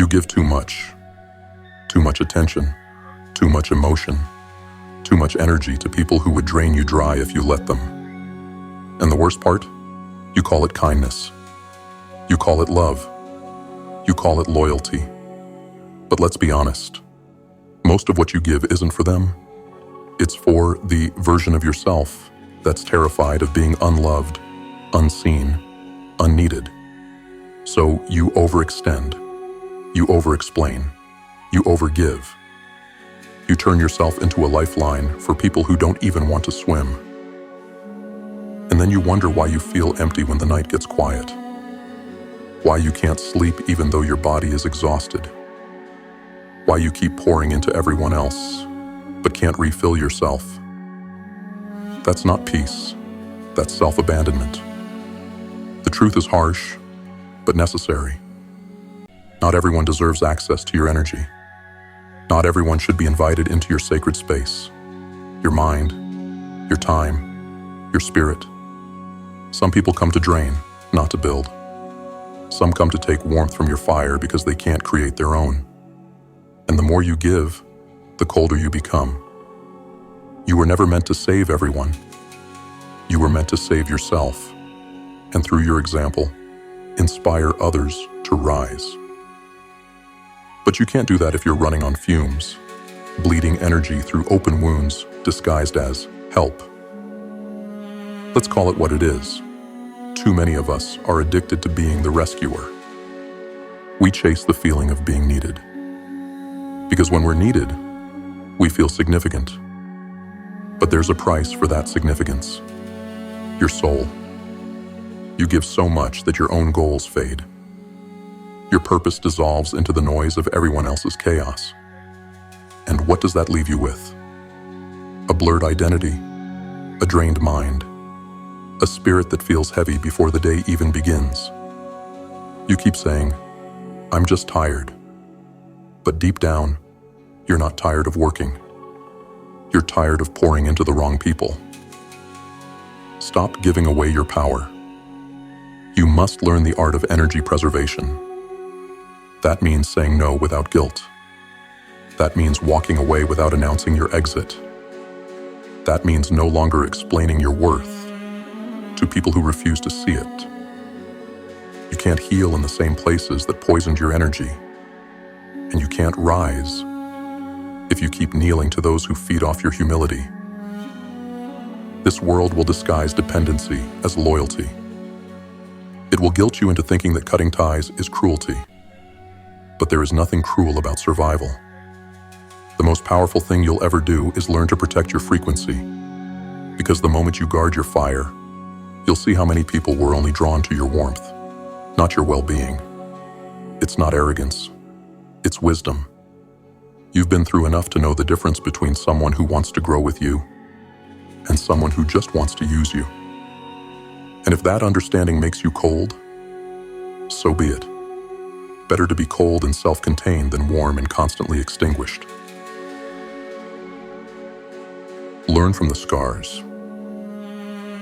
You give too much attention, too much emotion, too much energy to people who would drain you dry if you let them. And the worst part? You call it kindness. You call it love. You call it loyalty. But let's be honest. Most of what you give isn't for them. It's for the version of yourself that's terrified of being unloved, unseen, unneeded. So you overextend. You overexplain. You overgive. You turn yourself into a lifeline for people who don't even want to swim. And then you wonder why you feel empty when the night gets quiet. Why you can't sleep even though your body is exhausted. Why you keep pouring into everyone else, but can't refill yourself. That's not peace. That's self-abandonment. The truth is harsh, but necessary. Not everyone deserves access to your energy. Not everyone should be invited into your sacred space, your mind, your time, your spirit. Some people come to drain, not to build. Some come to take warmth from your fire because they can't create their own. And the more you give, the colder you become. You were never meant to save everyone. You were meant to save yourself, and through your example, inspire others to rise. But you can't do that if you're running on fumes, bleeding energy through open wounds disguised as help. Let's call it what it is. Too many of us are addicted to being the rescuer. We chase the feeling of being needed. Because when we're needed, we feel significant. But there's a price for that significance. Your soul. You give so much that your own goals fade. Your purpose dissolves into the noise of everyone else's chaos. And what does that leave you with? A blurred identity, a drained mind, a spirit that feels heavy before the day even begins. You keep saying, "I'm just tired." But deep down, you're not tired of working. You're tired of pouring into the wrong people. Stop giving away your power. You must learn the art of energy preservation. That means saying no without guilt. That means walking away without announcing your exit. That means no longer explaining your worth to people who refuse to see it. You can't heal in the same places that poisoned your energy. And you can't rise if you keep kneeling to those who feed off your humility. This world will disguise dependency as loyalty. It will guilt you into thinking that cutting ties is cruelty. But there is nothing cruel about survival. The most powerful thing you'll ever do is learn to protect your frequency. Because the moment you guard your fire, you'll see how many people were only drawn to your warmth, not your well-being. It's not arrogance. It's wisdom. You've been through enough to know the difference between someone who wants to grow with you and someone who just wants to use you. And if that understanding makes you cold, so be it. Better to be cold and self-contained than warm and constantly extinguished. Learn from the scars,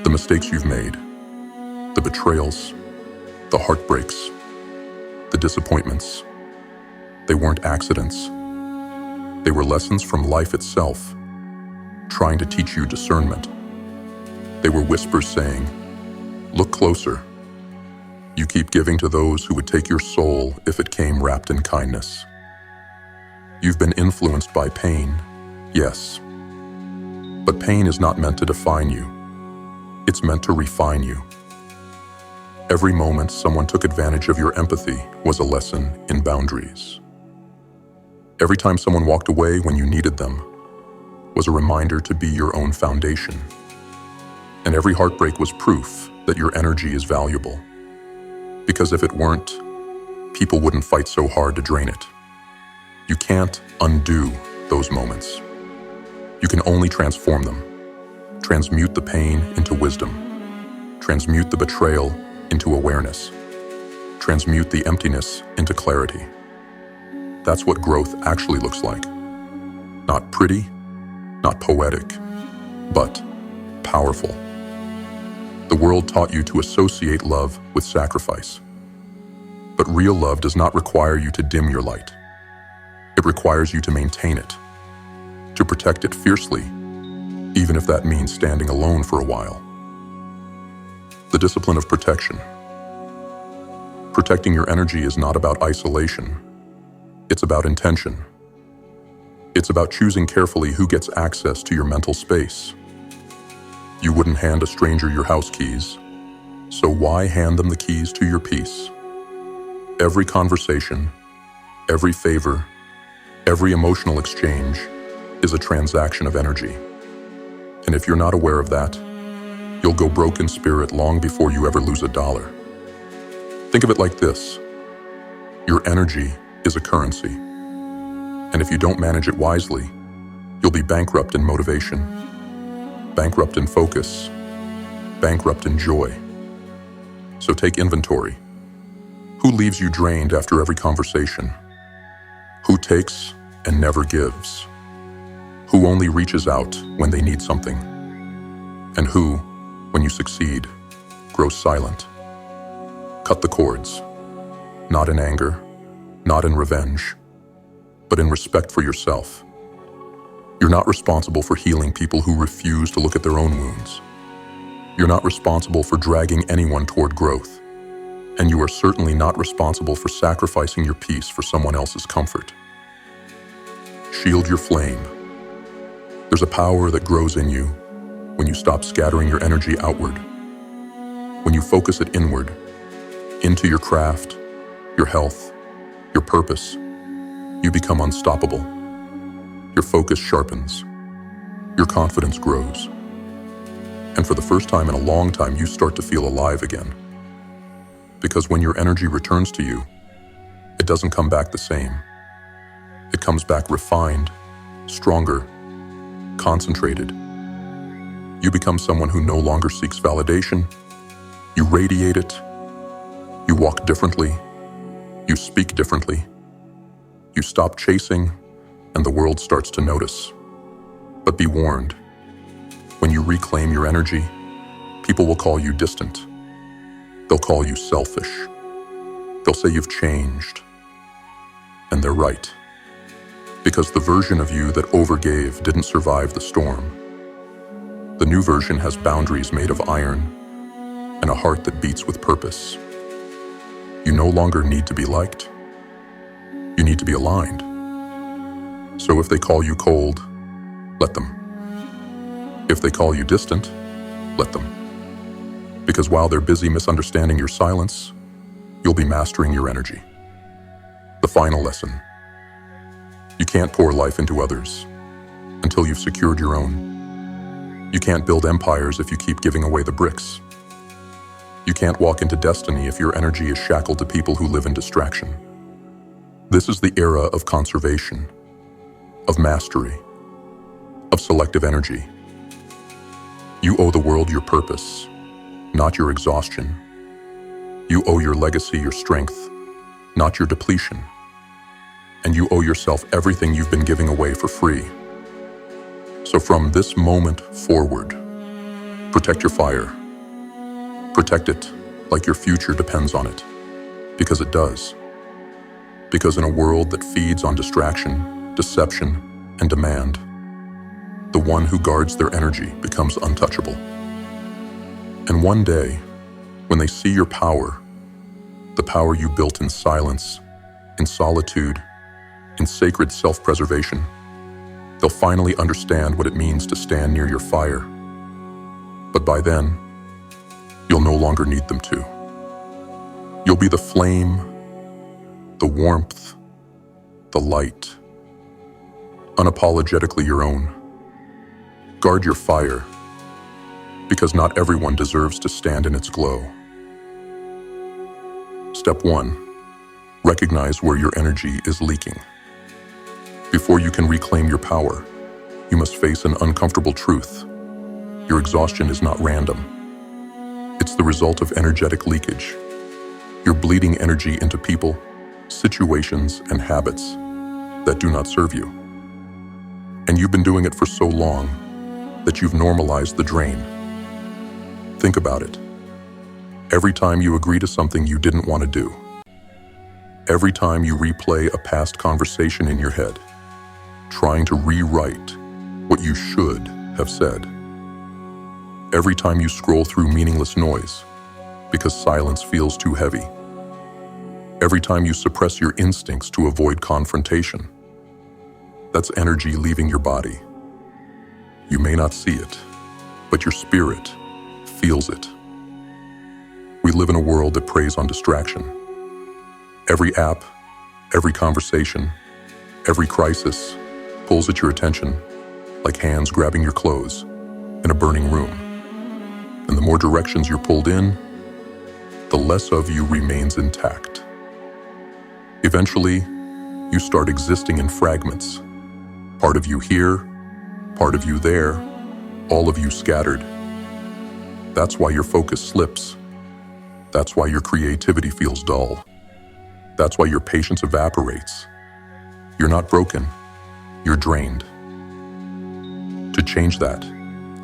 the mistakes you've made, the betrayals, the heartbreaks, the disappointments. They weren't accidents. They were lessons from life itself, trying to teach you discernment. They were whispers saying, "Look closer." You keep giving to those who would take your soul if it came wrapped in kindness. You've been influenced by pain, yes. But pain is not meant to define you. It's meant to refine you. Every moment someone took advantage of your empathy was a lesson in boundaries. Every time someone walked away when you needed them was a reminder to be your own foundation. And every heartbreak was proof that your energy is valuable. Because if it weren't, people wouldn't fight so hard to drain it. You can't undo those moments. You can only transform them. Transmute the pain into wisdom. Transmute the betrayal into awareness. Transmute the emptiness into clarity. That's what growth actually looks like. Not pretty, not poetic, but powerful. The world taught you to associate love with sacrifice. But real love does not require you to dim your light. It requires you to maintain it, to protect it fiercely, even if that means standing alone for a while. The discipline of protection. Protecting your energy is not about isolation. It's about intention. It's about choosing carefully who gets access to your mental space. You wouldn't hand a stranger your house keys, so why hand them the keys to your peace? Every conversation, every favor, every emotional exchange is a transaction of energy. And if you're not aware of that, you'll go broke in spirit long before you ever lose $1. Think of it like this. Your energy is a currency. And if you don't manage it wisely, you'll be bankrupt in motivation, bankrupt in focus, bankrupt in joy. So take inventory. Who leaves you drained after every conversation? Who takes and never gives? Who only reaches out when they need something? And who, when you succeed, grows silent? Cut the cords, not in anger, not in revenge, but in respect for yourself. You're not responsible for healing people who refuse to look at their own wounds. You're not responsible for dragging anyone toward growth. And you are certainly not responsible for sacrificing your peace for someone else's comfort. Shield your flame. There's a power that grows in you when you stop scattering your energy outward. When you focus it inward, into your craft, your health, your purpose, you become unstoppable. Your focus sharpens. Your confidence grows. And for the first time in a long time, you start to feel alive again. Because when your energy returns to you, it doesn't come back the same. It comes back refined, stronger, concentrated. You become someone who no longer seeks validation. You radiate it. You walk differently. You speak differently. You stop chasing, and the world starts to notice. But be warned, when you reclaim your energy, people will call you distant. They'll call you selfish. They'll say you've changed. And they're right. Because the version of you that overgave didn't survive the storm. The new version has boundaries made of iron and a heart that beats with purpose. You no longer need to be liked. You need to be aligned. So if they call you cold, let them. If they call you distant, let them. Because while they're busy misunderstanding your silence, you'll be mastering your energy. The final lesson. You can't pour life into others until you've secured your own. You can't build empires if you keep giving away the bricks. You can't walk into destiny if your energy is shackled to people who live in distraction. This is the era of conservation, of mastery, of selective energy. You owe the world your purpose, not your exhaustion. You owe your legacy your strength, not your depletion. And you owe yourself everything you've been giving away for free. So from this moment forward, protect your fire. Protect it like your future depends on it, because it does. Because in a world that feeds on distraction, deception, and demand, the one who guards their energy becomes untouchable. And one day, when they see your power, the power you built in silence, in solitude, in sacred self-preservation, they'll finally understand what it means to stand near your fire. But by then, you'll no longer need them to. You'll be the flame, the warmth, the light, unapologetically your own. Guard your fire, because not everyone deserves to stand in its glow. Step 1. Recognize where your energy is leaking. Before you can reclaim your power, you must face an uncomfortable truth. Your exhaustion is not random. It's the result of energetic leakage. You're bleeding energy into people, situations, and habits that do not serve you. And you've been doing it for so long that you've normalized the drain. Think about it. Every time you agree to something you didn't want to do, Every time you replay a past conversation in your head, trying to rewrite what you should have said. Every time you scroll through meaningless noise because silence feels too heavy. Every time you suppress your instincts to avoid confrontation. That's energy leaving your body. You may not see it, but your spirit feels it. We live in a world that preys on distraction. Every app, every conversation, every crisis pulls at your attention like hands grabbing your clothes in a burning room. And the more directions you're pulled in, the less of you remains intact. Eventually, you start existing in fragments. Part of you here, part of you there, all of you scattered. That's why your focus slips. That's why your creativity feels dull. That's why your patience evaporates. You're not broken, you're drained. To change that,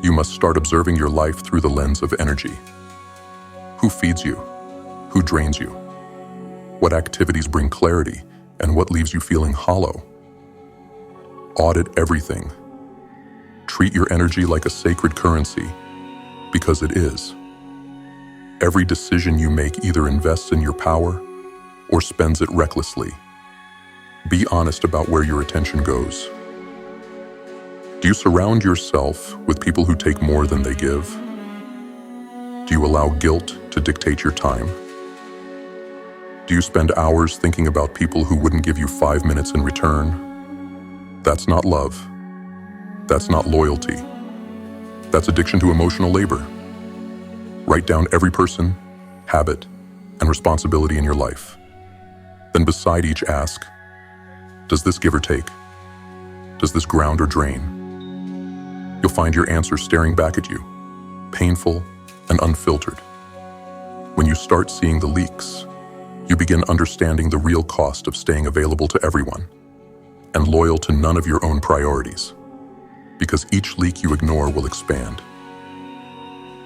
you must start observing your life through the lens of energy. Who feeds you? Who drains you? What activities bring clarity and what leaves you feeling hollow? Audit everything. Treat your energy like a sacred currency, because it is. Every decision you make either invests in your power or spends it recklessly. Be honest about where your attention goes. Do you surround yourself with people who take more than they give? Do you allow guilt to dictate your time? Do you spend hours thinking about people who wouldn't give you 5 minutes in return? That's not love. That's not loyalty. That's addiction to emotional labor. Write down every person, habit, and responsibility in your life. Then beside each ask, does this give or take? Does this ground or drain? You'll find your answer staring back at you, painful and unfiltered. When you start seeing the leaks, you begin understanding the real cost of staying available to everyone and loyal to none of your own priorities, because each leak you ignore will expand.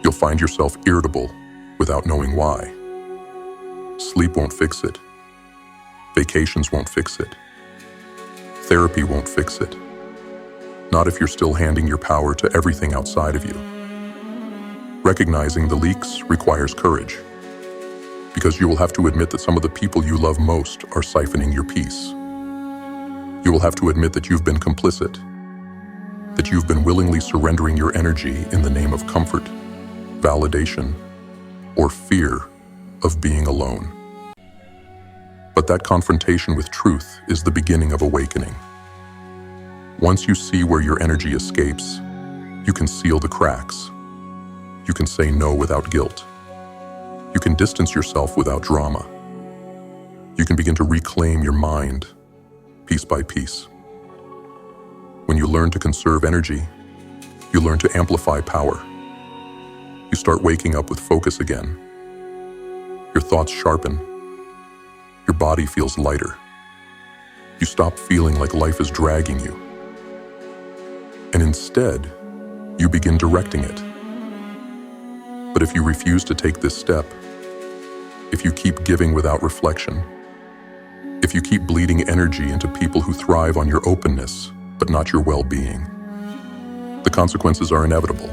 You'll find yourself irritable without knowing why. Sleep won't fix it. Vacations won't fix it. Therapy won't fix it. Not if you're still handing your power to everything outside of you. Recognizing the leaks requires courage, because you will have to admit that some of the people you love most are siphoning your peace. You will have to admit that you've been complicit, that you've been willingly surrendering your energy in the name of comfort, validation, or fear of being alone. But that confrontation with truth is the beginning of awakening. Once you see where your energy escapes, you can seal the cracks. You can say no without guilt. You can distance yourself without drama. You can begin to reclaim your mind, piece by piece. When you learn to conserve energy, you learn to amplify power. You start waking up with focus again. Your thoughts sharpen. Your body feels lighter. You stop feeling like life is dragging you. And instead, you begin directing it. But if you refuse to take this step, if you keep giving without reflection, if you keep bleeding energy into people who thrive on your openness, but not your well-being, the consequences are inevitable.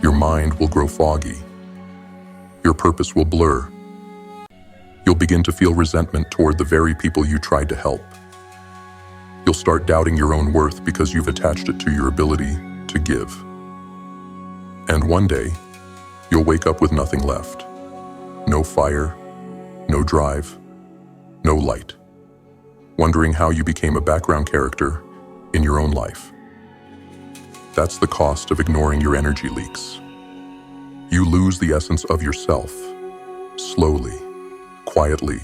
Your mind will grow foggy. Your purpose will blur. You'll begin to feel resentment toward the very people you tried to help. You'll start doubting your own worth because you've attached it to your ability to give. And one day, you'll wake up with nothing left. No fire, no drive, no light. Wondering how you became a background character in your own life. That's the cost of ignoring your energy leaks. You lose the essence of yourself, slowly, quietly,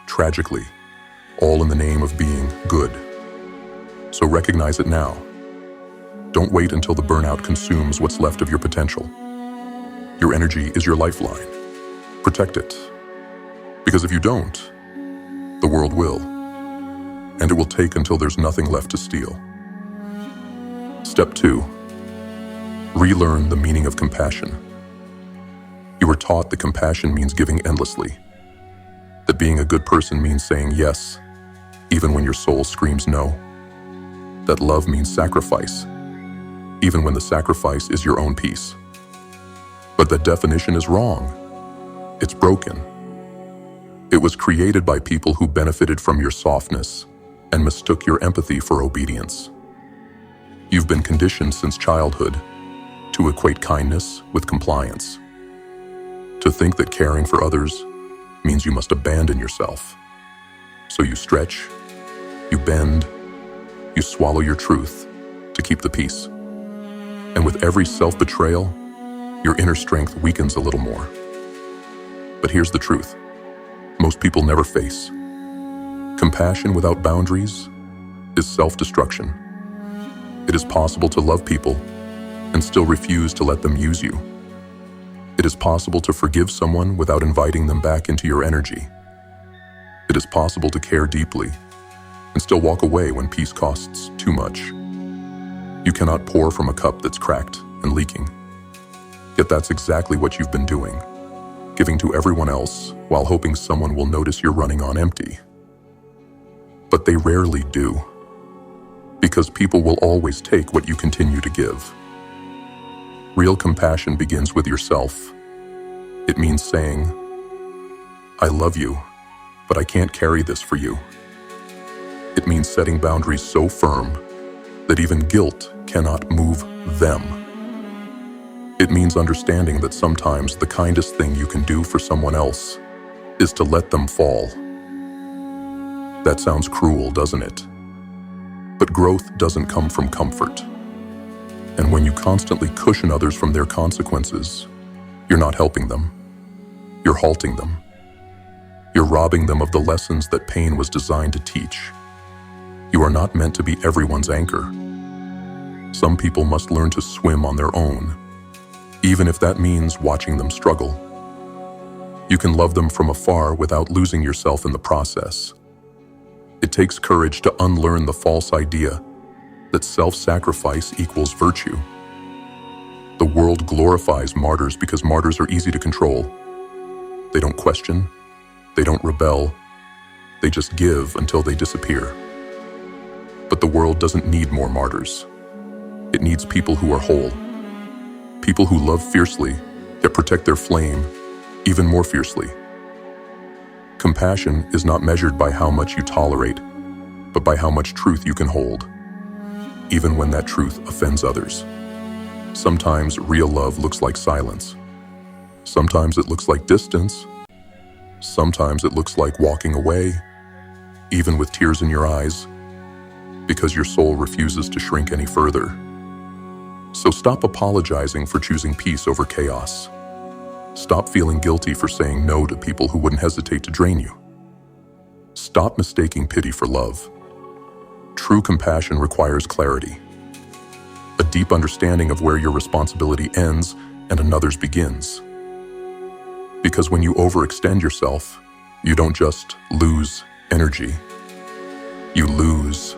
tragically, all in the name of being good. So recognize it now. Don't wait until the burnout consumes what's left of your potential. Your energy is your lifeline. Protect it. Because if you don't, the world will. And it will take until there's nothing left to steal. Step 2. Relearn the meaning of compassion. You were taught that compassion means giving endlessly, that That being a good person means saying yes, even when your soul screams no. That love means sacrifice, even when the sacrifice is your own peace. But that definition is wrong. It's broken. It was created by people who benefited from your softness and mistook your empathy for obedience. You've been conditioned since childhood to equate kindness with compliance, to think that caring for others means you must abandon yourself. So you stretch, you bend, you swallow your truth to keep the peace. And with every self-betrayal, your inner strength weakens a little more. But here's the truth. Most people never face. Compassion without boundaries is self-destruction. It is possible to love people and still refuse to let them use you. It is possible to forgive someone without inviting them back into your energy. It is possible to care deeply and still walk away when peace costs too much. You cannot pour from a cup that's cracked and leaking. Yet that's exactly what you've been doing, giving to everyone else while hoping someone will notice you're running on empty. But they rarely do, because people will always take what you continue to give. Real compassion begins with yourself. It means saying, I love you, but I can't carry this for you. It means setting boundaries so firm that even guilt cannot move them. It means understanding that sometimes the kindest thing you can do for someone else is to let them fall. That sounds cruel, doesn't it? But growth doesn't come from comfort. And when you constantly cushion others from their consequences, you're not helping them. You're halting them. You're robbing them of the lessons that pain was designed to teach. You are not meant to be everyone's anchor. Some people must learn to swim on their own, even if that means watching them struggle. You can love them from afar without losing yourself in the process. It takes courage to unlearn the false idea that self-sacrifice equals virtue. The world glorifies martyrs because martyrs are easy to control. They don't question, they don't rebel, they just give until they disappear. But the world doesn't need more martyrs. It needs people who are whole. People who love fiercely, yet protect their flame even more fiercely. Compassion is not measured by how much you tolerate, but by how much truth you can hold, even when that truth offends others. Sometimes real love looks like silence. Sometimes it looks like distance. Sometimes it looks like walking away, even with tears in your eyes, because your soul refuses to shrink any further. So stop apologizing for choosing peace over chaos. Stop feeling guilty for saying no to people who wouldn't hesitate to drain you. Stop mistaking pity for love. True compassion requires clarity, a deep understanding of where your responsibility ends and another's begins. Because when you overextend yourself, you don't just lose energy, you lose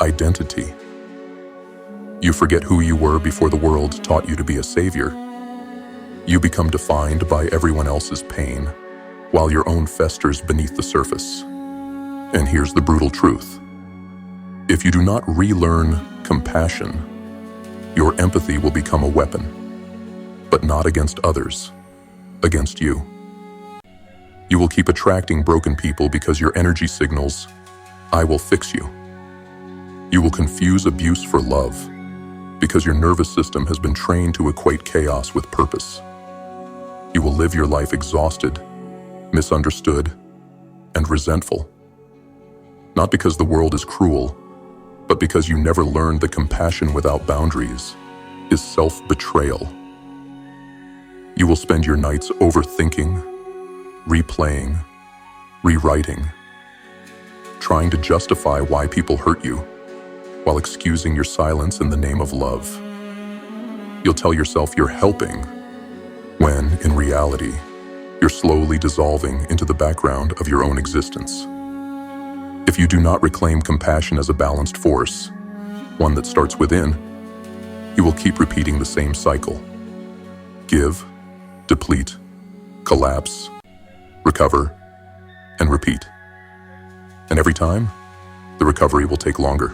identity. You forget who you were before the world taught you to be a savior. You become defined by everyone else's pain, while your own festers beneath the surface. And here's the brutal truth. If you do not relearn compassion, your empathy will become a weapon, but not against others, against you. You will keep attracting broken people because your energy signals, I will fix you. You will confuse abuse for love because your nervous system has been trained to equate chaos with purpose. You will live your life exhausted, misunderstood, and resentful. Not because the world is cruel, but because you never learned that compassion without boundaries is self-betrayal. You will spend your nights overthinking, replaying, rewriting, trying to justify why people hurt you, while excusing your silence in the name of love. You'll tell yourself you're helping, when, in reality, you're slowly dissolving into the background of your own existence. If you do not reclaim compassion as a balanced force, one that starts within, you will keep repeating the same cycle. Give, deplete, collapse, recover, and repeat. And every time, the recovery will take longer.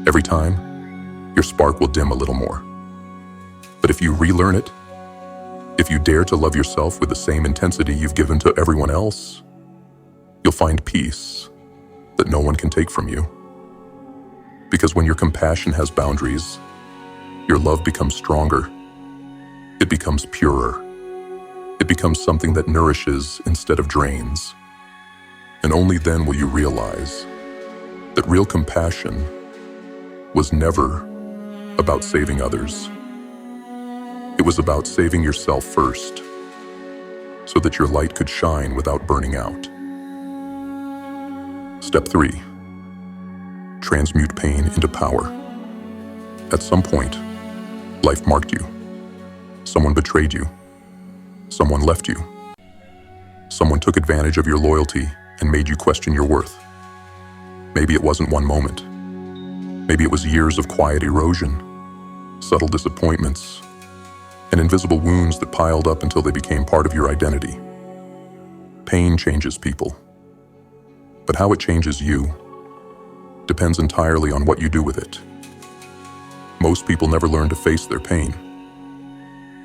Every time, your spark will dim a little more. But if you relearn it, if you dare to love yourself with the same intensity you've given to everyone else, you'll find peace that no one can take from you. Because when your compassion has boundaries, your love becomes stronger. It becomes purer. It becomes something that nourishes instead of drains. And only then will you realize that real compassion was never about saving others. It was about saving yourself first, so that your light could shine without burning out. Step 3. Transmute pain into power. At some point, life marked you. Someone betrayed you. Someone left you. Someone took advantage of your loyalty and made you question your worth. Maybe it wasn't one moment. Maybe it was years of quiet erosion, subtle disappointments, and invisible wounds that piled up until they became part of your identity. Pain changes people, but how it changes you depends entirely on what you do with it. Most people never learn to face their pain.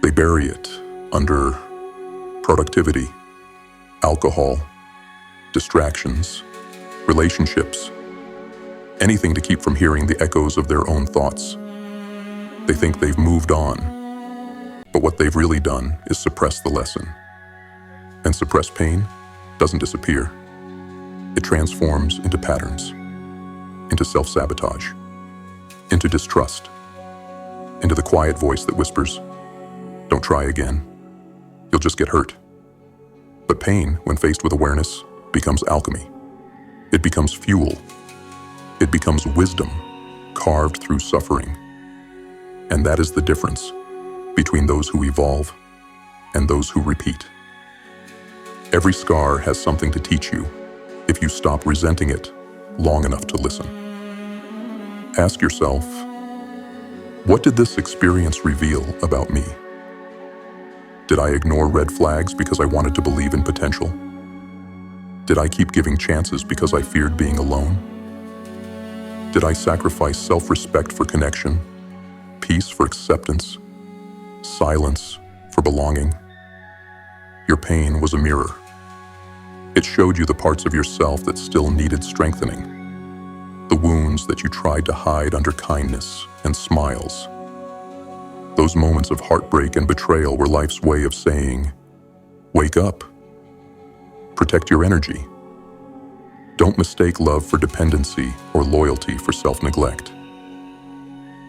They bury it under productivity, alcohol, distractions, relationships, anything to keep from hearing the echoes of their own thoughts. They think they've moved on, but what they've really done is suppress the lesson. And suppressed pain doesn't disappear. It transforms into patterns, into self-sabotage, into distrust, into the quiet voice that whispers, "Don't try again. You'll just get hurt." But pain, when faced with awareness, becomes alchemy. It becomes fuel. It becomes wisdom carved through suffering. And that is the difference between those who evolve and those who repeat. Every scar has something to teach you if you stop resenting it long enough to listen. Ask yourself, what did this experience reveal about me? Did I ignore red flags because I wanted to believe in potential? Did I keep giving chances because I feared being alone? Did I sacrifice self-respect for connection, peace for acceptance, silence for belonging? Your pain was a mirror. It showed you the parts of yourself that still needed strengthening, the wounds that you tried to hide under kindness and smiles. Those moments of heartbreak and betrayal were life's way of saying, wake up. Protect your energy. Don't mistake love for dependency or loyalty for self-neglect.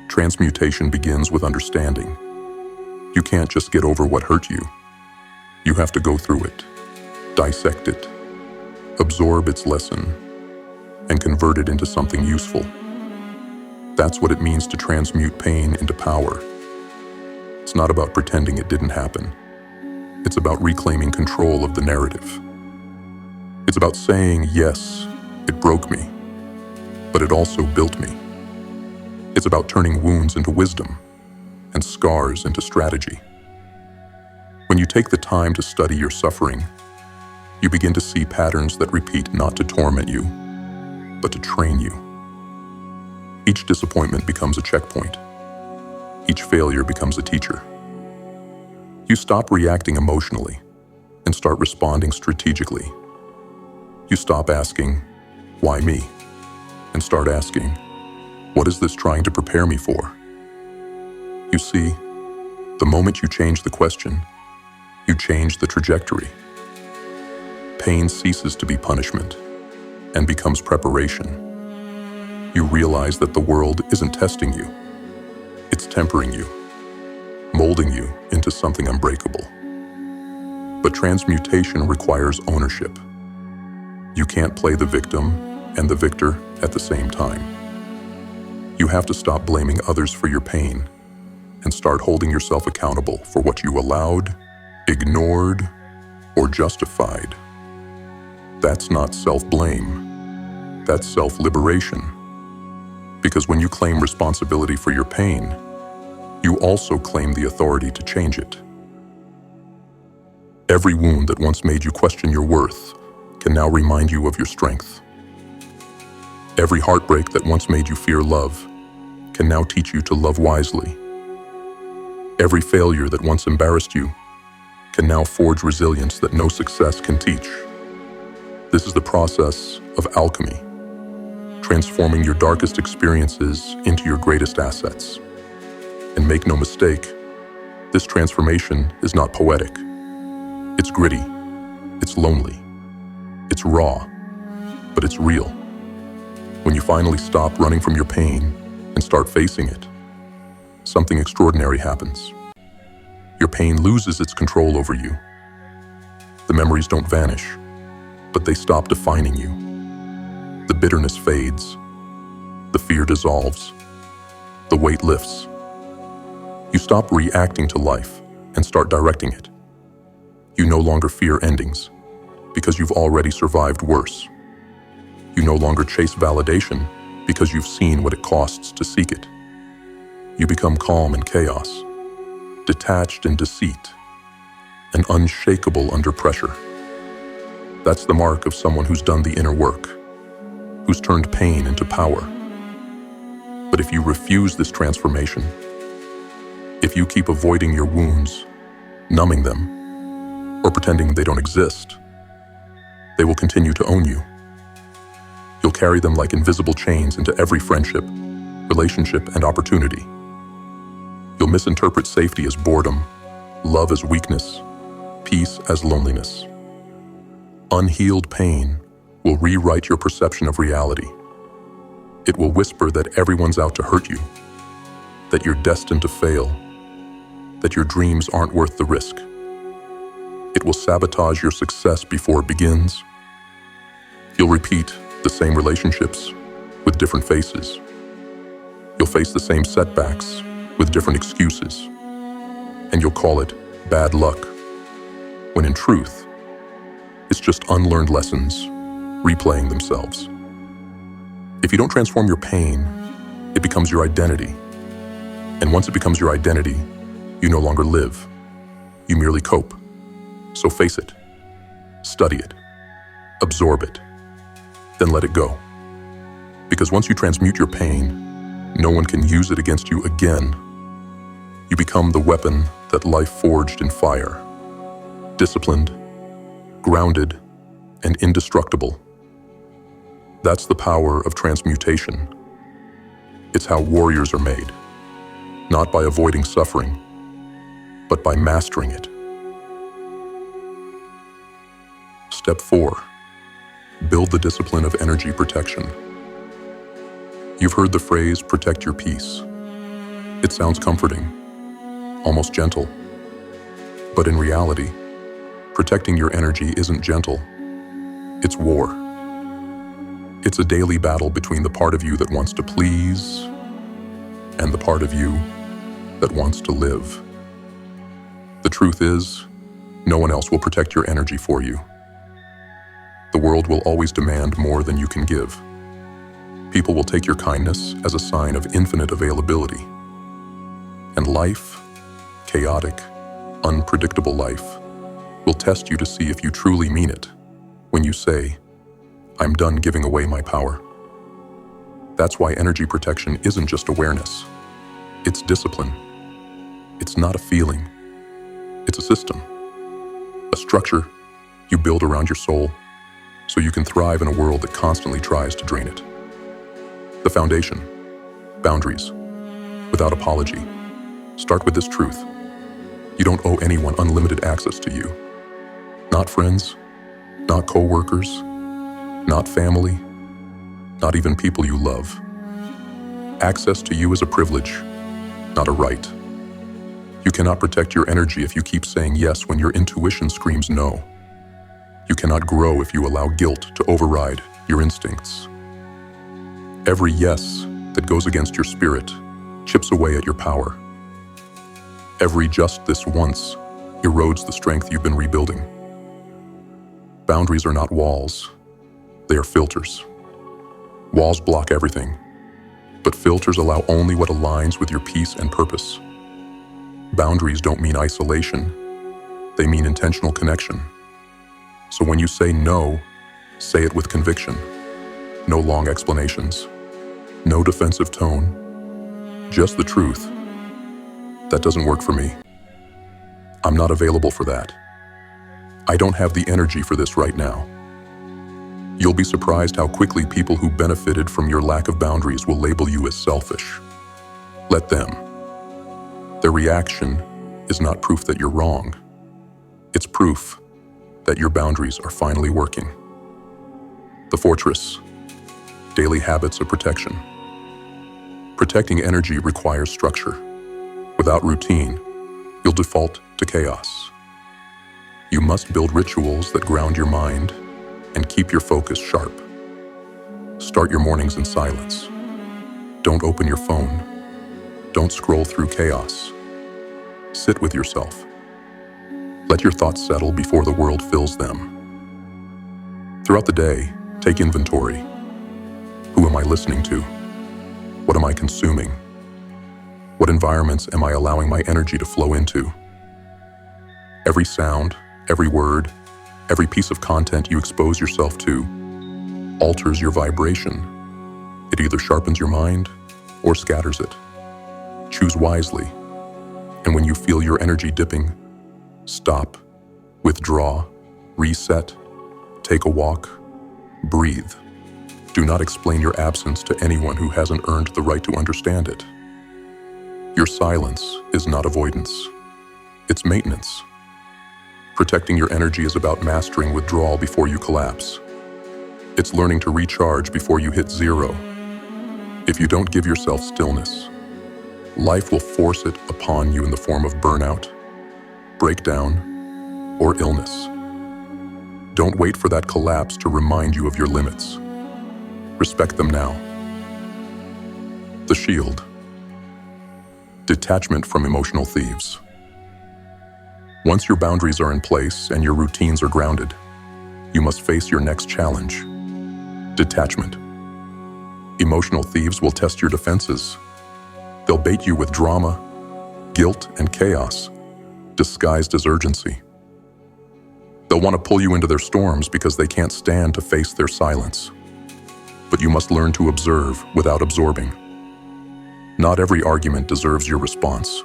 Transmutation begins with understanding. You can't just get over what hurt you. You have to go through it, dissect it, absorb its lesson, and convert it into something useful. That's what it means to transmute pain into power. It's not about pretending it didn't happen. It's about reclaiming control of the narrative. It's about saying, yes, it broke me, but it also built me. It's about turning wounds into wisdom and scars into strategy. When you take the time to study your suffering, you begin to see patterns that repeat not to torment you, but to train you. Each disappointment becomes a checkpoint. Each failure becomes a teacher. You stop reacting emotionally and start responding strategically. You stop asking, why me? And start asking, what is this trying to prepare me for? You see, the moment you change the question, you change the trajectory. Pain ceases to be punishment and becomes preparation. You realize that the world isn't testing you. It's tempering you, molding you into something unbreakable. But transmutation requires ownership. You can't play the victim and the victor at the same time. You have to stop blaming others for your pain and start holding yourself accountable for what you allowed, ignored, or justified. That's not self-blame. That's self-liberation. Because when you claim responsibility for your pain, you also claim the authority to change it. Every wound that once made you question your worth can now remind you of your strength. Every heartbreak that once made you fear love can now teach you to love wisely. Every failure that once embarrassed you can now forge resilience that no success can teach. This is the process of alchemy, transforming your darkest experiences into your greatest assets. And make no mistake, this transformation is not poetic. It's gritty, it's lonely, it's raw, but it's real. When you finally stop running from your pain and start facing it, something extraordinary happens. Your pain loses its control over you. The memories don't vanish, but they stop defining you. The bitterness fades. The fear dissolves. The weight lifts. You stop reacting to life and start directing it. You no longer fear endings because you've already survived worse. You no longer chase validation because you've seen what it costs to seek it. You become calm in chaos, detached in deceit, and unshakable under pressure. That's the mark of someone who's done the inner work, who's turned pain into power. But if you refuse this transformation, if you keep avoiding your wounds, numbing them, or pretending they don't exist, they will continue to own you. You'll carry them like invisible chains into every friendship, relationship, and opportunity. You'll misinterpret safety as boredom, love as weakness, peace as loneliness. Unhealed pain will rewrite your perception of reality. It will whisper that everyone's out to hurt you, that you're destined to fail, that your dreams aren't worth the risk. It will sabotage your success before it begins. You'll repeat the same relationships with different faces. You'll face the same setbacks with different excuses, and you'll call it bad luck, when in truth, it's just unlearned lessons replaying themselves. If you don't transform your pain, it becomes your identity. And once it becomes your identity, you no longer live. You merely cope. So face it, study it, absorb it, then let it go. Because once you transmute your pain, no one can use it against you again. You become the weapon that life forged in fire, disciplined, grounded, and indestructible. That's the power of transmutation. It's how warriors are made, not by avoiding suffering, but by mastering it. Step 4. Build the discipline of energy protection. You've heard the phrase, protect your peace. It sounds comforting, almost gentle. But in reality, protecting your energy isn't gentle. It's war. It's a daily battle between the part of you that wants to please and the part of you that wants to live. The truth is, no one else will protect your energy for you. The world will always demand more than you can give. People will take your kindness as a sign of infinite availability. And life, chaotic, unpredictable life, will test you to see if you truly mean it when you say, I'm done giving away my power. That's why energy protection isn't just awareness. It's discipline. It's not a feeling. It's a system, a structure you build around your soul so you can thrive in a world that constantly tries to drain it. The foundation, boundaries, without apology. Start with this truth. You don't owe anyone unlimited access to you. Not friends, not co-workers, not family, not even people you love. Access to you is a privilege, not a right. You cannot protect your energy if you keep saying yes when your intuition screams no. You cannot grow if you allow guilt to override your instincts. Every yes that goes against your spirit chips away at your power. Every just this once erodes the strength you've been rebuilding. Boundaries are not walls. They are filters. Walls block everything, but filters allow only what aligns with your peace and purpose. Boundaries don't mean isolation. They mean intentional connection. So when you say no, Say it with conviction. No long explanations. No defensive tone. Just the truth. That doesn't work for me. I'm not available for that. I don't have the energy for this right now. You'll be surprised how quickly people who benefited from your lack of boundaries will label you as selfish. Let them. Their reaction is not proof that you're wrong. It's proof that your boundaries are finally working. The fortress. Daily habits of protection. Protecting energy requires structure. Without routine, you'll default to chaos. You must build rituals that ground your mind and keep your focus sharp. Start your mornings in silence. Don't open your phone. Don't scroll through chaos. Sit with yourself. Let your thoughts settle before the world fills them. Throughout the day, take inventory. Who am I listening to? What am I consuming? What environments am I allowing my energy to flow into? Every sound, every word, every piece of content you expose yourself to alters your vibration. It either sharpens your mind or scatters it. Choose wisely. And when you feel your energy dipping, stop, withdraw, reset, take a walk, breathe. Do not explain your absence to anyone who hasn't earned the right to understand it. Your silence is not avoidance. It's maintenance. Protecting your energy is about mastering withdrawal before you collapse. It's learning to recharge before you hit zero. If you don't give yourself stillness, life will force it upon you in the form of burnout, breakdown, or illness. Don't wait for that collapse to remind you of your limits. Respect them now. The shield. Detachment from emotional thieves. Once your boundaries are in place and your routines are grounded, you must face your next challenge. Detachment. Emotional thieves will test your defenses. They'll bait you with drama, guilt, and chaos, disguised as urgency. They'll want to pull you into their storms because they can't stand to face their silence. But you must learn to observe without absorbing. Not every argument deserves your response.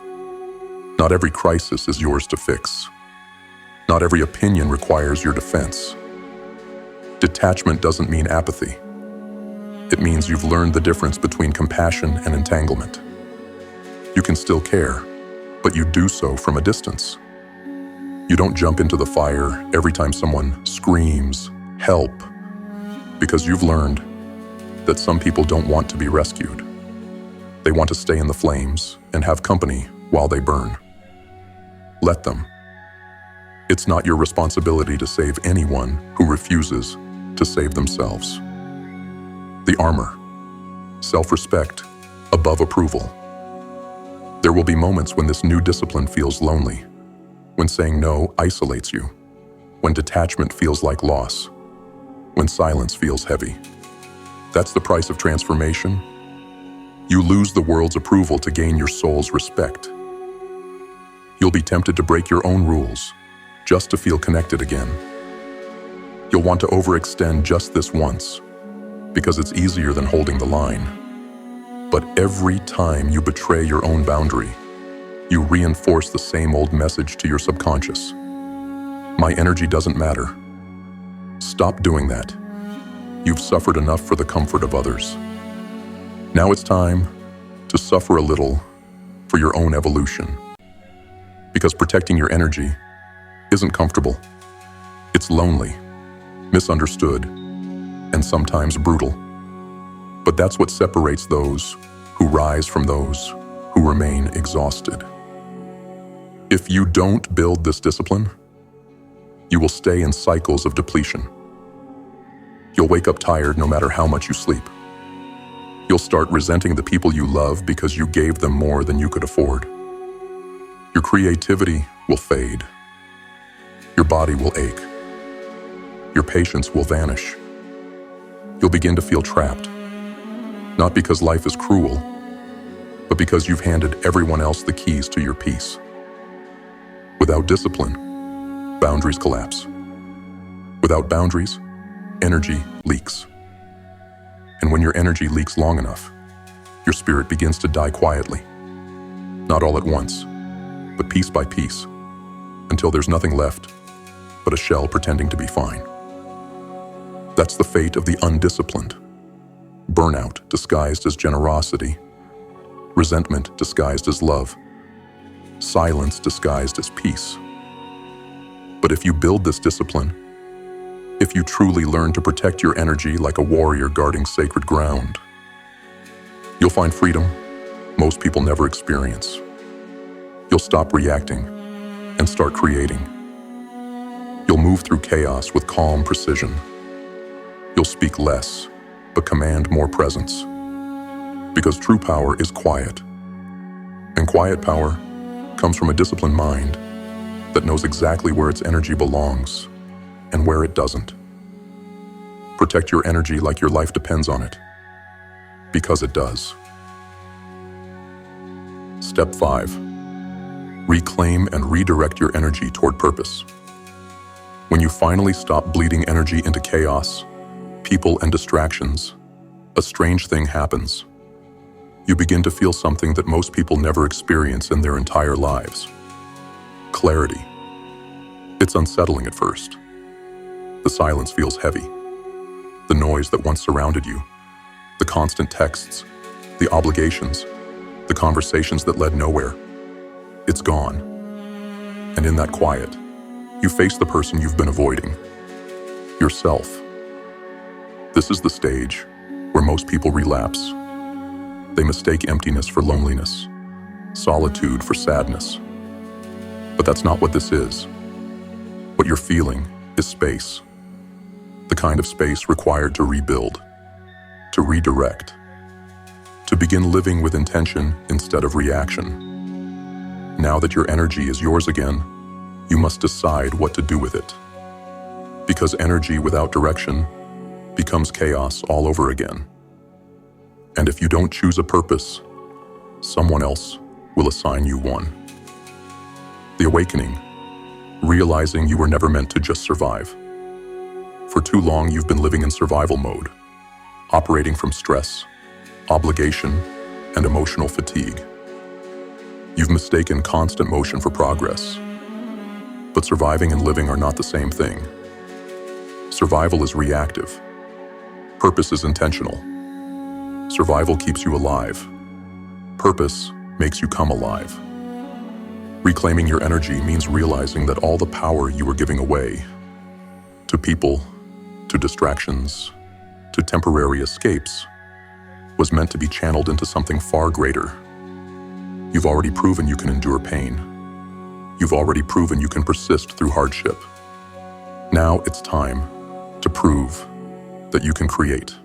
Not every crisis is yours to fix. Not every opinion requires your defense. Detachment doesn't mean apathy. It means you've learned the difference between compassion and entanglement. You can still care, but you do so from a distance. You don't jump into the fire every time someone screams, "Help," because you've learned that some people don't want to be rescued. They want to stay in the flames and have company while they burn. Let them. It's not your responsibility to save anyone who refuses to save themselves. The armor. Self-respect above approval. There will be moments when this new discipline feels lonely, when saying no isolates you, when detachment feels like loss, when silence feels heavy. That's the price of transformation. You lose the world's approval to gain your soul's respect. You'll be tempted to break your own rules just to feel connected again. You'll want to overextend just this once because it's easier than holding the line. But every time you betray your own boundary, you reinforce the same old message to your subconscious. My energy doesn't matter. Stop doing that. You've suffered enough for the comfort of others. Now it's time to suffer a little for your own evolution. Because protecting your energy isn't comfortable. It's lonely, misunderstood, and sometimes brutal. But that's what separates those who rise from those who remain exhausted. If you don't build this discipline, you will stay in cycles of depletion. You'll wake up tired no matter how much you sleep. You'll start resenting the people you love because you gave them more than you could afford. Your creativity will fade. Your body will ache. Your patience will vanish. You'll begin to feel trapped, not because life is cruel, but because you've handed everyone else the keys to your peace. Without discipline, boundaries collapse. Without boundaries, Energy leaks. And when your energy leaks long enough, your spirit begins to die quietly. Not all at once, but piece by piece, until there's nothing left but a shell pretending to be fine. That's the fate of the undisciplined. Burnout disguised as generosity, resentment disguised as love, silence disguised as peace. But if you build this discipline, if you truly learn to protect your energy like a warrior guarding sacred ground, you'll find freedom most people never experience. You'll stop reacting and start creating. You'll move through chaos with calm precision. You'll speak less, but command more presence. Because true power is quiet. And quiet power comes from a disciplined mind that knows exactly where its energy belongs and where it doesn't. Protect your energy like your life depends on it, because it does. Step 5. Reclaim and redirect your energy toward purpose. When you finally stop bleeding energy into chaos, people and distractions, a strange thing happens. You begin to feel something that most people never experience in their entire lives. Clarity. It's unsettling at first. The silence feels heavy. The noise that once surrounded you, the constant texts, the obligations, the conversations that led nowhere, it's gone. And in that quiet, you face the person you've been avoiding, yourself. This is the stage where most people relapse. They mistake emptiness for loneliness, solitude for sadness. But that's not what this is. What you're feeling is space. The kind of space required to rebuild, to redirect, to begin living with intention instead of reaction. Now that your energy is yours again, you must decide what to do with it. Because energy without direction becomes chaos all over again. And if you don't choose a purpose, someone else will assign you one. The awakening, realizing you were never meant to just survive. For too long, you've been living in survival mode, operating from stress, obligation, and emotional fatigue. You've mistaken constant motion for progress. But surviving and living are not the same thing. Survival is reactive. Purpose is intentional. Survival keeps you alive. Purpose makes you come alive. Reclaiming your energy means realizing that all the power you were giving away to people, to distractions, to temporary escapes was meant to be channeled into something far greater. You've already proven you can endure pain. You've already proven you can persist through hardship. Now it's time to prove that you can create.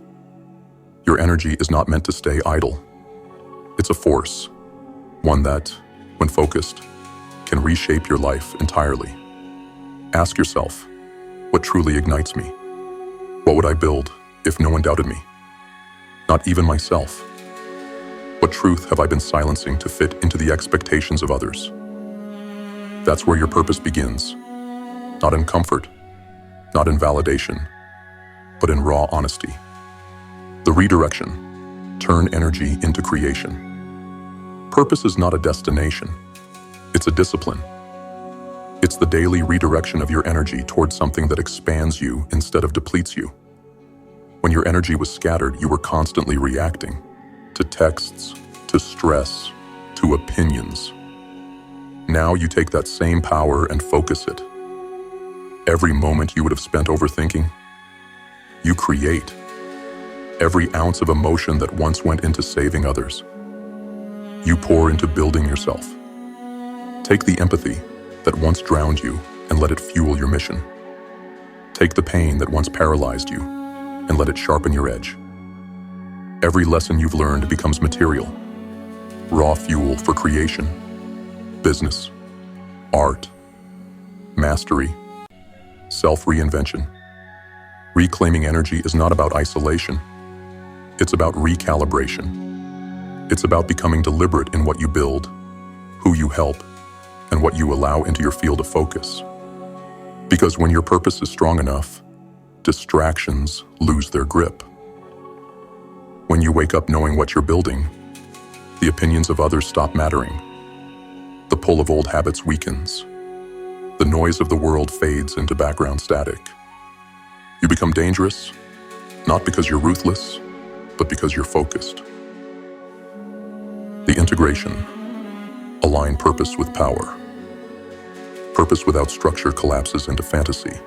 Your energy is not meant to stay idle. It's a force, one that, when focused, can reshape your life entirely. Ask yourself, what truly ignites me? What would I build if no one doubted me? Not even myself. What truth have I been silencing to fit into the expectations of others? That's where your purpose begins. Not in comfort, not in validation, but in raw honesty. The redirection. Turn energy into creation. Purpose is not a destination. It's a discipline. It's the daily redirection of your energy towards something that expands you instead of depletes you. When your energy was scattered, you were constantly reacting to texts, to stress, to opinions. Now you take that same power and focus it. Every moment you would have spent overthinking, you create. Every ounce of emotion that once went into saving others, you pour into building yourself. Take the empathy that once drowned you and let it fuel your mission. Take the pain that once paralyzed you and let it sharpen your edge. Every lesson you've learned becomes material, raw fuel for creation, business, art, mastery, self-reinvention. Reclaiming energy is not about isolation. It's about recalibration. It's about becoming deliberate in what you build, who you help, and what you allow into your field of focus. Because when your purpose is strong enough, distractions lose their grip. When you wake up knowing what you're building, the opinions of others stop mattering. The pull of old habits weakens. The noise of the world fades into background static. You become dangerous, not because you're ruthless, but because you're focused. The integration. Align purpose with power. Purpose without structure collapses into fantasy.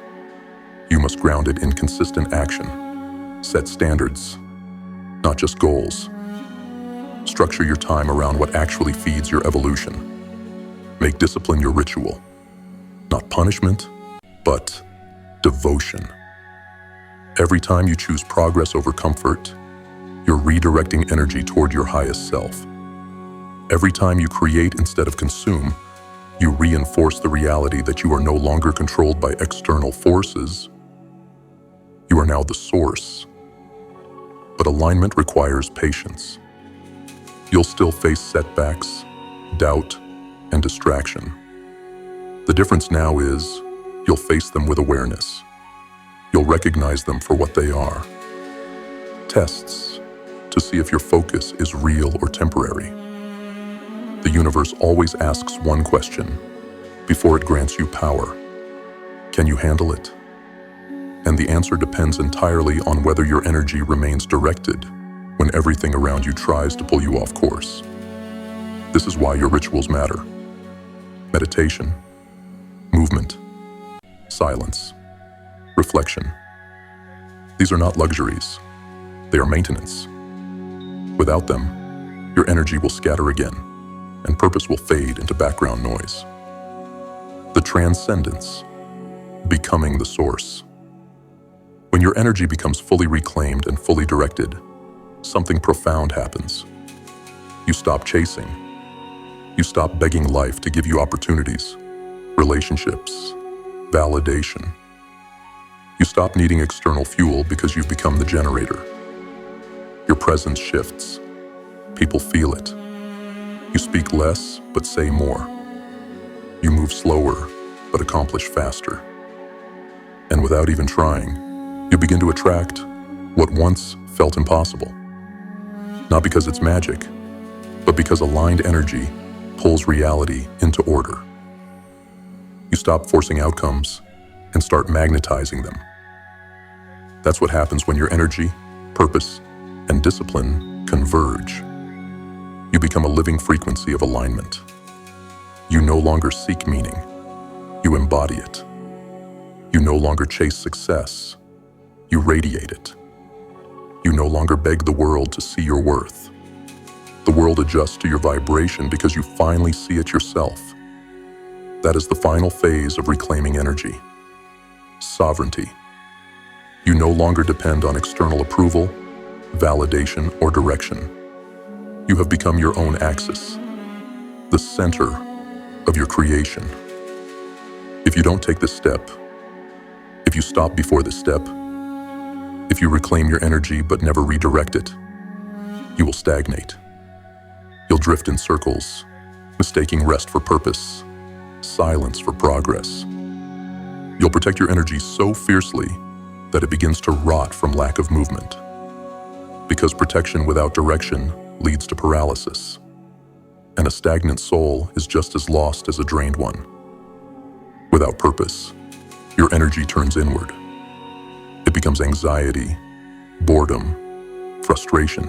You must ground it in consistent action. Set standards, not just goals. Structure your time around what actually feeds your evolution. Make discipline your ritual. Not punishment, but devotion. Every time you choose progress over comfort, you're redirecting energy toward your highest self. Every time you create instead of consume, you reinforce the reality that you are no longer controlled by external forces. You are now the source. But alignment requires patience. You'll still face setbacks, doubt, and distraction. The difference now is you'll face them with awareness. You'll recognize them for what they are. Tests to see if your focus is real or temporary. The universe always asks one question before it grants you power. Can you handle it? And the answer depends entirely on whether your energy remains directed when everything around you tries to pull you off course. This is why your rituals matter. Meditation, movement, silence, reflection. These are not luxuries. They are maintenance. Without them, your energy will scatter again, and purpose will fade into background noise. The transcendence, becoming the source. When your energy becomes fully reclaimed and fully directed, something profound happens. You stop chasing. You stop begging life to give you opportunities, relationships, validation. You stop needing external fuel because you've become the generator. Your presence shifts. People feel it. You speak less, but say more. You move slower, but accomplish faster. And without even trying, you begin to attract what once felt impossible. Not because it's magic, but because aligned energy pulls reality into order. You stop forcing outcomes and start magnetizing them. That's what happens when your energy, purpose, and discipline converge. You become a living frequency of alignment. You no longer seek meaning. You embody it. You no longer chase success. You radiate it. You no longer beg the world to see your worth. The world adjusts to your vibration because you finally see it yourself. That is the final phase of reclaiming energy. Sovereignty. You no longer depend on external approval, validation, or direction. You have become your own axis, the center of your creation. If you don't take this step, if you stop before this step, if you reclaim your energy but never redirect it, you will stagnate. You'll drift in circles, mistaking rest for purpose, silence for progress. You'll protect your energy so fiercely that it begins to rot from lack of movement. Because protection without direction leads to paralysis, and a stagnant soul is just as lost as a drained one. Without purpose, your energy turns inward. It becomes anxiety, boredom, frustration.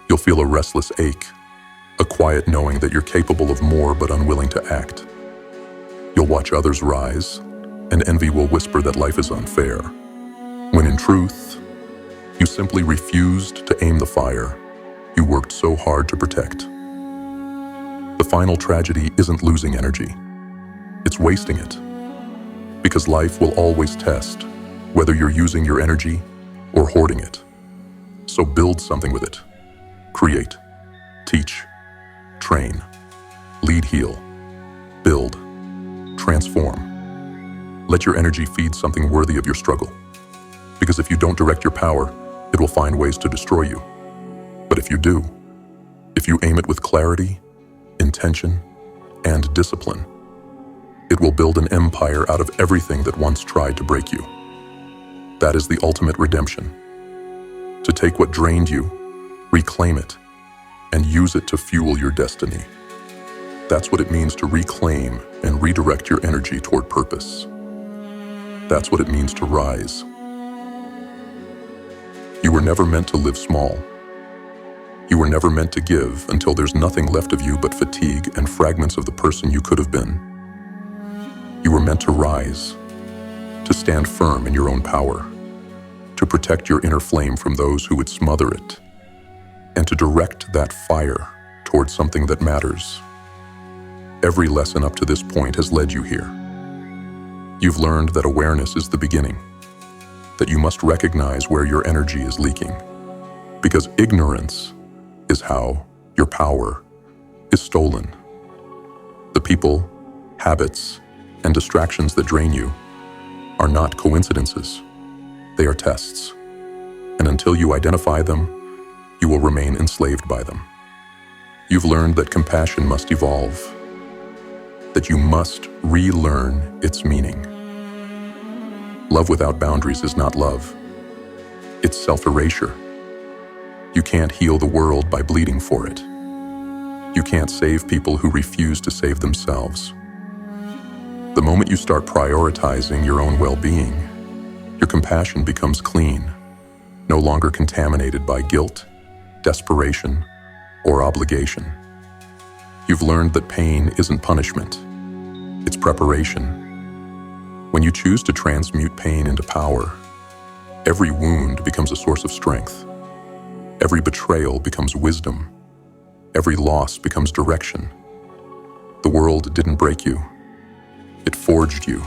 You'll feel a restless ache, a quiet knowing that you're capable of more but unwilling to act. You'll watch others rise, and envy will whisper that life is unfair, when in truth, you simply refused to aim the fire you worked so hard to protect. The final tragedy isn't losing energy, it's wasting it. Because life will always test whether you're using your energy or hoarding it. So build something with it. Create, teach, train, lead, heal, build, transform. Let your energy feed something worthy of your struggle. Because if you don't direct your power, it will find ways to destroy you. But if you do, if you aim it with clarity, intention, and discipline, it will build an empire out of everything that once tried to break you. That is the ultimate redemption. To take what drained you, reclaim it, and use it to fuel your destiny. That's what it means to reclaim and redirect your energy toward purpose. That's what it means to rise. You were never meant to live small. You were never meant to give until there's nothing left of you but fatigue and fragments of the person you could have been. You were meant to rise, to stand firm in your own power, to protect your inner flame from those who would smother it, and to direct that fire towards something that matters. Every lesson up to this point has led you here. You've learned that awareness is the beginning, that you must recognize where your energy is leaking, because ignorance is how your power is stolen. The people, habits, and distractions that drain you are not coincidences. They are tests. And until you identify them, you will remain enslaved by them. You've learned that compassion must evolve, that you must relearn its meaning. Love without boundaries is not love. It's self-erasure. You can't heal the world by bleeding for it. You can't save people who refuse to save themselves. The moment you start prioritizing your own well-being, your compassion becomes clean, no longer contaminated by guilt, desperation, or obligation. You've learned that pain isn't punishment. It's preparation. When you choose to transmute pain into power, every wound becomes a source of strength. Every betrayal becomes wisdom. Every loss becomes direction. The world didn't break you. It forged you.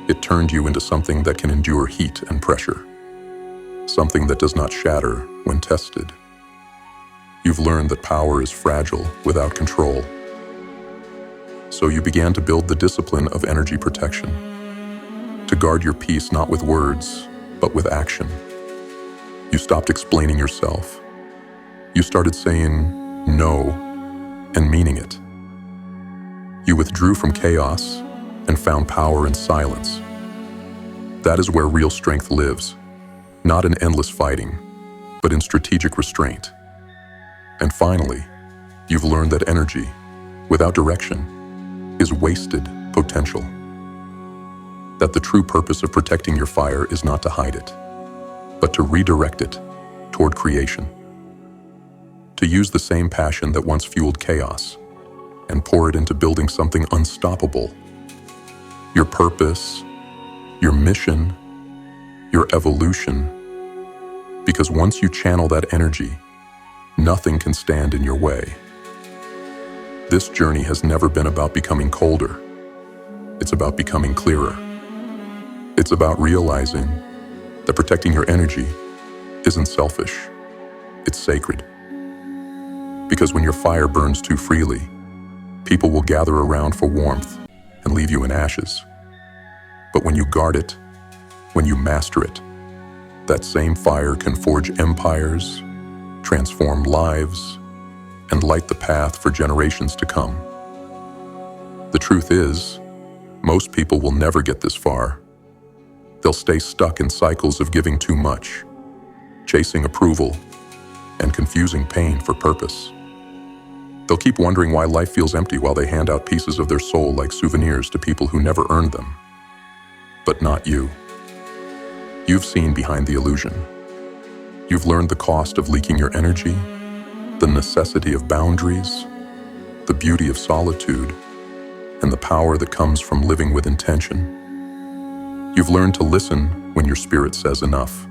It turned you into something that can endure heat and pressure, something that does not shatter when tested. You've learned that power is fragile without control. So you began to build the discipline of energy protection, to guard your peace not with words, but with action. You stopped explaining yourself. You started saying no and meaning it. You withdrew from chaos and found power in silence. That is where real strength lives, not in endless fighting, but in strategic restraint. And finally, you've learned that energy, without direction, is wasted potential. That the true purpose of protecting your fire is not to hide it, but to redirect it toward creation. To use the same passion that once fueled chaos and pour it into building something unstoppable. Your purpose, your mission, your evolution. Because once you channel that energy, nothing can stand in your way. This journey has never been about becoming colder. It's about becoming clearer. It's about realizing that protecting your energy isn't selfish, it's sacred. Because when your fire burns too freely, people will gather around for warmth and leave you in ashes. But when you guard it, when you master it, that same fire can forge empires, transform lives, and light the path for generations to come. The truth is, most people will never get this far. They'll stay stuck in cycles of giving too much, chasing approval, and confusing pain for purpose. They'll keep wondering why life feels empty while they hand out pieces of their soul like souvenirs to people who never earned them. But not you. You've seen behind the illusion. You've learned the cost of leaking your energy, the necessity of boundaries, the beauty of solitude, and the power that comes from living with intention. You've learned to listen when your spirit says enough.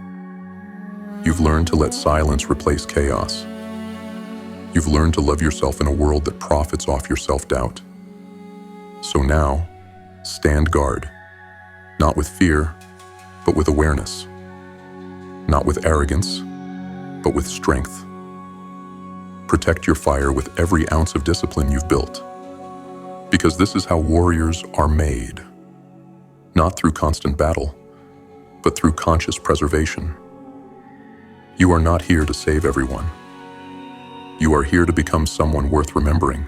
You've learned to let silence replace chaos. You've learned to love yourself in a world that profits off your self-doubt. So now, stand guard, not with fear, but with awareness. Not with arrogance, but with strength. Protect your fire with every ounce of discipline you've built. Because this is how warriors are made. Not through constant battle, but through conscious preservation. You are not here to save everyone. You are here to become someone worth remembering.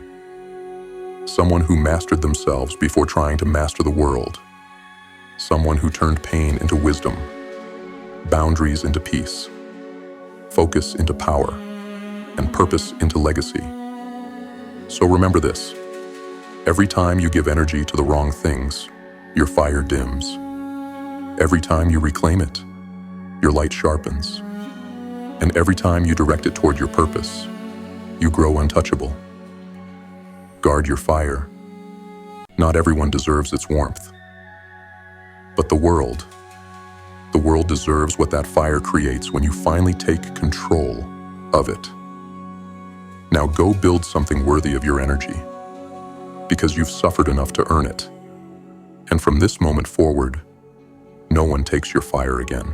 Someone who mastered themselves before trying to master the world. Someone who turned pain into wisdom boundaries into peace, focus into power, and purpose into legacy. So remember this: every time you give energy to the wrong things, your fire dims. Every time you reclaim it, your light sharpens. And every time you direct it toward your purpose, you grow untouchable. Guard your fire. Not everyone deserves its warmth. But the world deserves what that fire creates when you finally take control of it. Now go build something worthy of your energy, because you've suffered enough to earn it. And from this moment forward, no one takes your fire again.